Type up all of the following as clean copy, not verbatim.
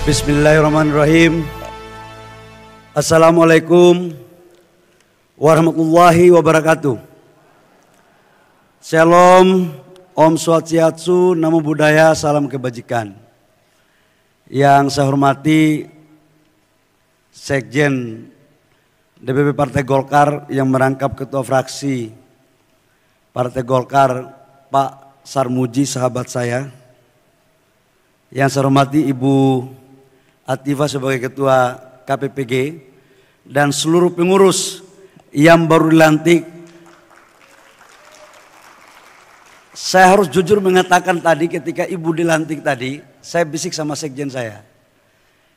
Bismillahirrahmanirrahim. Assalamualaikum warahmatullahi wabarakatuh. Shalom, Om Swastiastu, Namo Buddhaya, salam kebajikan. Yang saya hormati Sekjen DPP Partai Golkar yang merangkap Ketua Fraksi Partai Golkar, Pak Sarmuji, sahabat saya. Yang saya hormati Ibu Atifah sebagai Ketua KPPG dan seluruh pengurus yang baru dilantik. Saya harus jujur mengatakan tadi ketika Ibu dilantik tadi, saya bisik sama sekjen saya.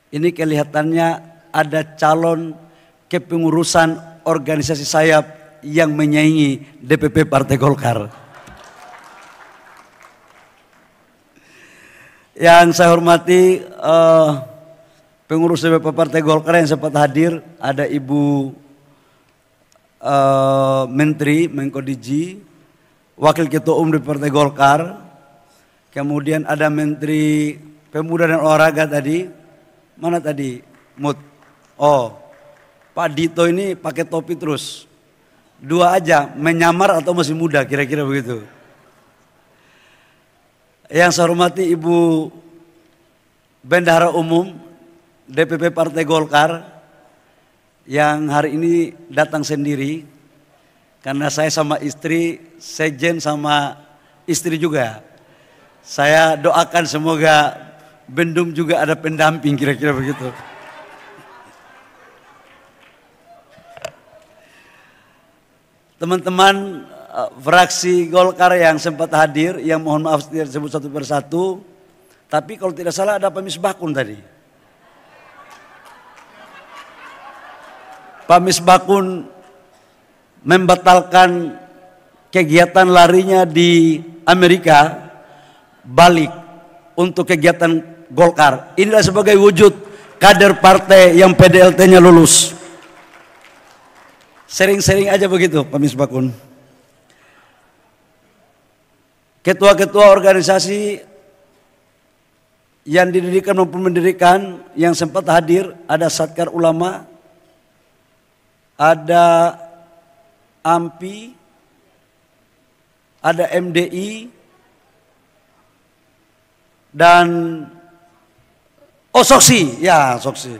Ini kelihatannya ada calon kepengurusan organisasi sayap yang menyaingi DPP Partai Golkar. Yang saya hormati pengurus DPP Partai Golkar yang sempat hadir, ada Ibu Menteri Menko Diji, Wakil Ketua Umum DPP Partai Golkar, kemudian ada Menteri Pemuda dan Olahraga tadi, mana tadi? Oh, Pak Dito ini pakai topi terus, dua aja, menyamar atau masih muda, kira-kira begitu. Yang saya hormati Ibu Bendahara Umum DPP Partai Golkar yang hari ini datang sendiri karena saya sama istri, sekjen sama istri juga. Saya doakan semoga Bendum juga ada pendamping, kira-kira begitu. Teman-teman fraksi Golkar yang sempat hadir, yang mohon maaf tidak disebut satu persatu, tapi kalau tidak salah ada Pak Misbakun tadi. Pak Misbakun membatalkan kegiatan larinya di Amerika, balik untuk kegiatan Golkar. Inilah sebagai wujud kader partai yang PDLT-nya lulus. Sering-sering aja begitu Pak Misbakun. Ketua-ketua organisasi yang didirikan maupun mendirikan yang sempat hadir, ada Satkar Ulama, ada AMPI, ada MDI, dan Soksi, ya Soksi.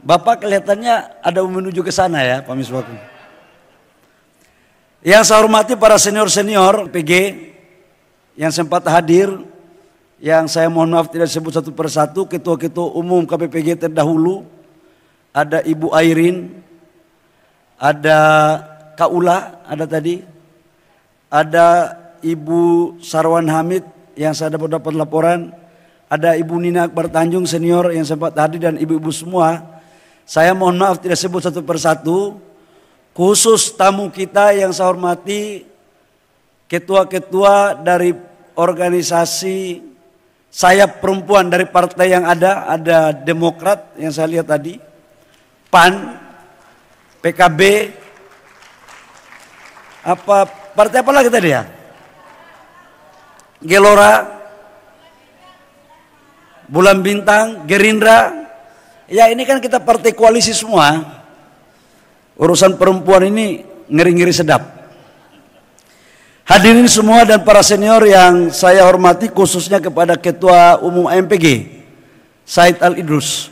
Bapak kelihatannya ada menuju ke sana ya Pak Misbakun. Yang saya hormati para senior-senior PG yang sempat hadir, yang saya mohon maaf tidak sebut satu persatu, ketua-ketua umum KPPG terdahulu, ada Ibu Airin, ada Kak Ula, ada tadi, ada Ibu Sarwan Hamid yang saya dapat laporan, ada Ibu Nina Akbar Tanjung senior yang sempat hadir, dan ibu-ibu semua. Saya mohon maaf tidak sebut satu persatu, khusus tamu kita yang saya hormati, ketua-ketua dari organisasi sayap perempuan dari partai yang ada Demokrat yang saya lihat tadi, PAN, PKB, apa partai apa lagi tadi ya? Gelora, Bulan Bintang, Gerindra. Ya ini kan kita partai koalisi semua. Urusan perempuan ini ngeri-ngeri sedap. Hadirin semua dan para senior yang saya hormati, khususnya kepada Ketua Umum AMPG, Said Al-Idrus.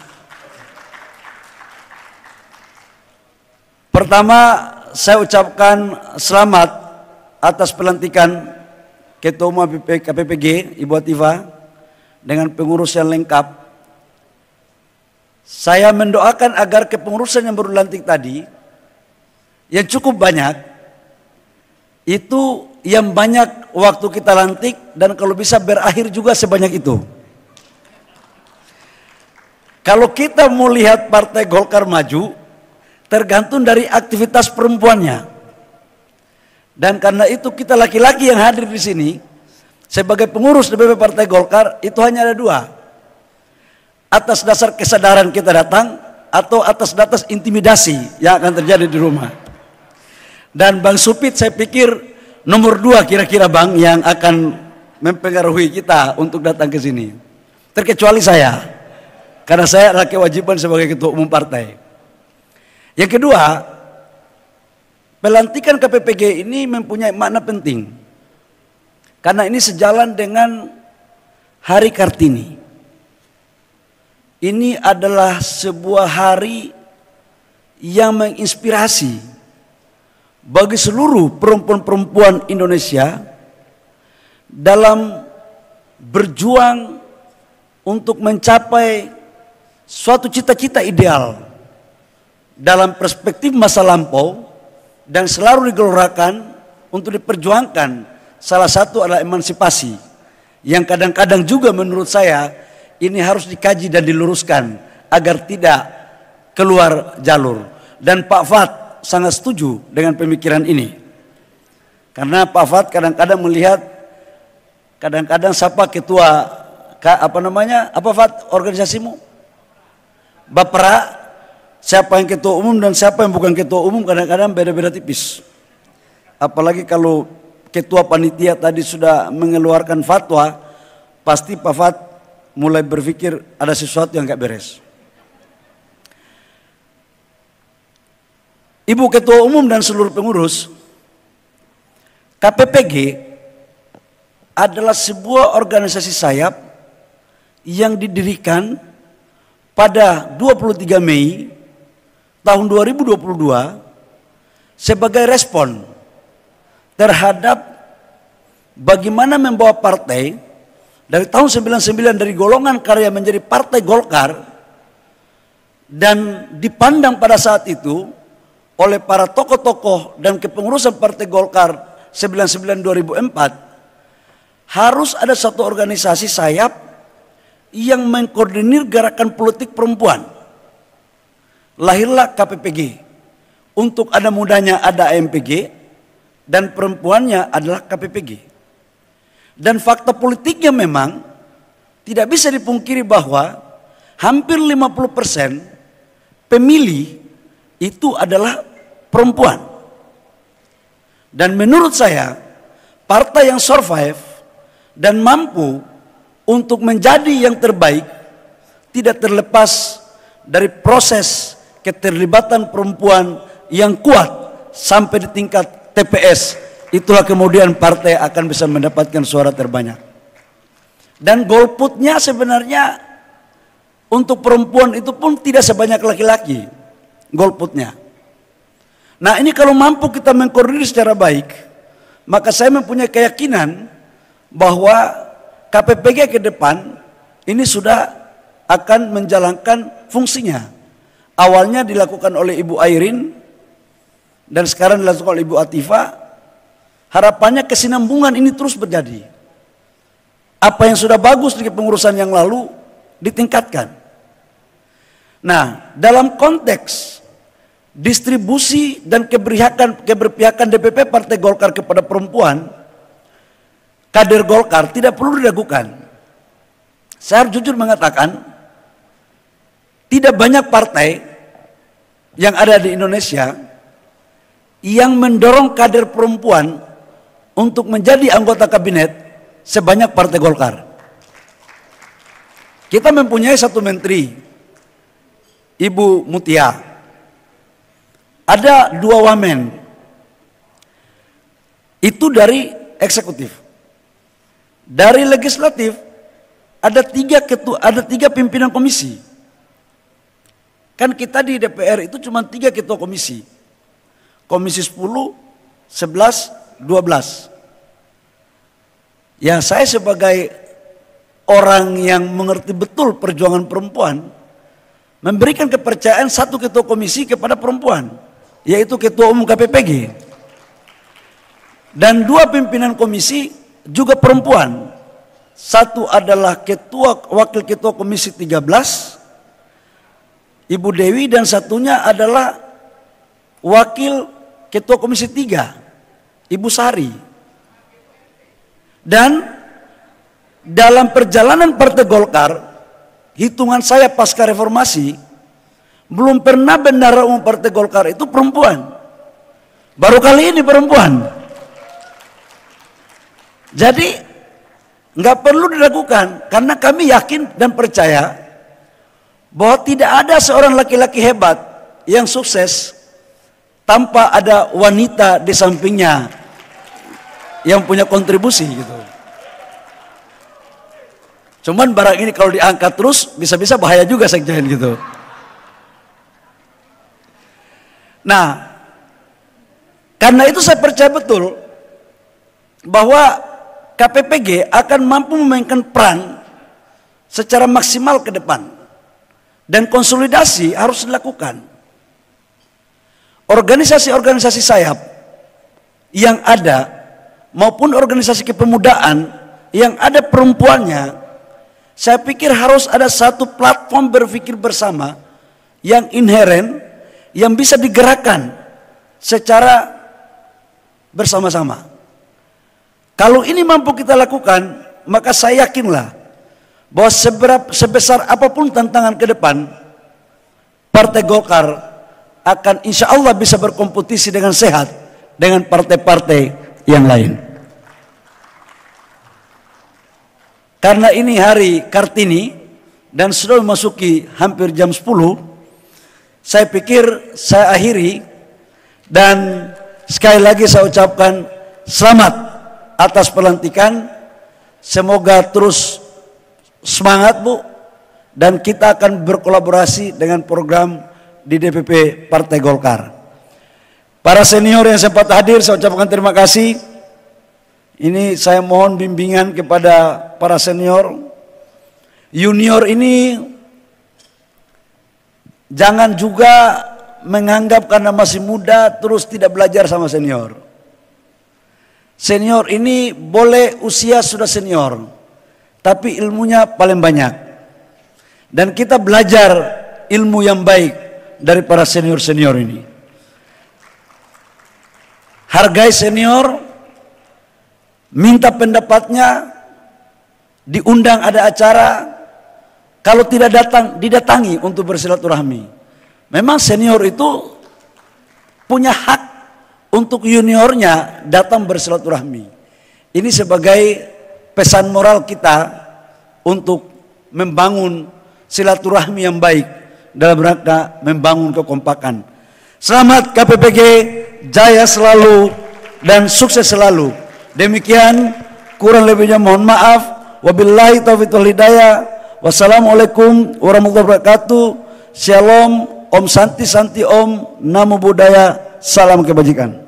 Pertama, saya ucapkan selamat atas pelantikan Ketua Umum KPPG, Ibu Atifah, dengan pengurus yang lengkap. Saya mendoakan agar kepengurusan yang baru dilantik tadi, yang cukup banyak, itu yang banyak waktu kita lantik, dan kalau bisa berakhir juga sebanyak itu. Kalau kita mau lihat Partai Golkar maju, tergantung dari aktivitas perempuannya. Dan karena itu kita laki-laki yang hadir di sini sebagai pengurus DPP Partai Golkar itu hanya ada dua. Atas dasar kesadaran kita datang, atau atas dasar intimidasi yang akan terjadi di rumah. Dan Bang Supit saya pikir nomor 2 kira-kira Bang yang akan mempengaruhi kita untuk datang ke sini. Terkecuali saya. Karena saya adalah kewajiban sebagai ketua umum partai. Yang kedua, pelantikan KPPG ini mempunyai makna penting. Karena ini sejalan dengan Hari Kartini. Ini adalah sebuah hari yang menginspirasi bagi seluruh perempuan-perempuan Indonesia dalam berjuang untuk mencapai suatu cita-cita ideal dalam perspektif masa lampau dan selalu digelorakan untuk diperjuangkan. Salah satu adalah emansipasi yang kadang-kadang juga menurut saya ini harus dikaji dan diluruskan agar tidak keluar jalur. Dan Pak Fad sangat setuju dengan pemikiran ini. Karena Pak Fad kadang-kadang melihat, kadang-kadang siapa ketua apa Fad organisasimu? Bapera, siapa yang ketua umum dan siapa yang bukan ketua umum kadang-kadang beda-beda tipis. Apalagi kalau ketua panitia tadi sudah mengeluarkan fatwa, pasti Pak Fad mulai berpikir ada sesuatu yang gak beres. Ibu ketua umum dan seluruh pengurus, KPPG adalah sebuah organisasi sayap yang didirikan pada 23 Mei tahun 2022 sebagai respon terhadap bagaimana membawa partai dari tahun 99 dari golongan karya menjadi Partai Golkar, dan dipandang pada saat itu oleh para tokoh-tokoh dan kepengurusan Partai Golkar 99-2004 harus ada satu organisasi sayap yang mengkoordinir gerakan politik perempuan. Lahirlah KPPG. Untuk ada mudanya ada AMPG dan perempuannya adalah KPPG. Dan fakta politiknya memang tidak bisa dipungkiri bahwa hampir 50% pemilih itu adalah perempuan. Dan menurut saya partai yang survive dan mampu untuk menjadi yang terbaik tidak terlepas dari proses keterlibatan perempuan yang kuat sampai di tingkat TPS. Itulah kemudian partai akan bisa mendapatkan suara terbanyak. Dan golputnya sebenarnya untuk perempuan itu pun tidak sebanyak laki-laki golputnya. Nah, ini kalau mampu kita mengkoordinir secara baik, maka saya mempunyai keyakinan bahwa KPPG ke depan ini sudah akan menjalankan fungsinya. Awalnya dilakukan oleh Ibu Airin dan sekarang dilakukan oleh Ibu Atifah. Harapannya kesinambungan ini terus terjadi. Apa yang sudah bagus di kepengurusan yang lalu ditingkatkan. Nah, dalam konteks distribusi dan keberpihakan DPP Partai Golkar kepada perempuan, kader Golkar tidak perlu diragukan. Saya harus jujur mengatakan, tidak banyak partai yang ada di Indonesia yang mendorong kader perempuan untuk menjadi anggota kabinet sebanyak Partai Golkar. Kita mempunyai satu menteri, Ibu Mutia. Ada 2 wamen. Itu dari eksekutif. Dari legislatif ada 3 pimpinan komisi. Kan kita di DPR itu cuma 3 ketua komisi. Komisi 10, 11, 12. Ya, saya sebagai orang yang mengerti betul perjuangan perempuan memberikan kepercayaan 1 ketua komisi kepada perempuan, yaitu ketua umum KPPG. Dan 2 pimpinan komisi juga perempuan. Satu adalah wakil ketua komisi 13 Ibu Dewi, dan satunya adalah wakil ketua komisi 3 Ibu Sari. Dan dalam perjalanan Partai Golkar, hitungan saya pasca reformasi, belum pernah bendara umum Partai Golkar itu perempuan. Baru kali ini perempuan. Jadi nggak perlu diragukan, karena kami yakin dan percaya bahwa tidak ada seorang laki-laki hebat yang sukses tanpa ada wanita di sampingnya yang punya kontribusi gitu. Cuman barang ini kalau diangkat terus bisa-bisa bahaya juga sekjen gitu. Nah, karena itu saya percaya betul bahwa KPPG akan mampu memainkan peran secara maksimal ke depan. Dan konsolidasi harus dilakukan. Organisasi-organisasi sayap yang ada maupun organisasi kepemudaan yang ada perempuannya, saya pikir harus ada satu platform berpikir bersama yang inheren, yang bisa digerakkan secara bersama-sama. Kalau ini mampu kita lakukan, maka saya yakinlah bahwa sebesar apapun tantangan ke depan, Partai Golkar akan insya Allah bisa berkompetisi dengan sehat dengan partai-partai yang lain. Karena ini hari Kartini dan sudah memasuki hampir jam 10, saya pikir saya akhiri dan sekali lagi saya ucapkan selamat atas pelantikan. Semoga terus semangat Bu, dan kita akan berkolaborasi dengan program di DPP Partai Golkar. Para senior yang sempat hadir, saya ucapkan terima kasih. Ini saya mohon bimbingan kepada para senior. Junior ini jangan juga menganggap karena masih muda terus tidak belajar sama senior. Senior ini boleh usia sudah senior, tapi ilmunya paling banyak. Dan kita belajar ilmu yang baik dari para senior-senior ini. Hargai senior. Minta pendapatnya, diundang ada acara, kalau tidak datang didatangi untuk bersilaturahmi. Memang senior itu punya hak untuk juniornya datang bersilaturahmi. Ini sebagai pesan moral kita untuk membangun silaturahmi yang baik dalam rangka membangun kekompakan. Selamat KPPG, jaya selalu dan sukses selalu. Demikian, kurang lebihnya mohon maaf. Wabillahi taufiq wal hidayah. Wassalamualaikum warahmatullahi wabarakatuh. Shalom, Om Santi Santi Om, Namo Buddhaya, salam kebajikan.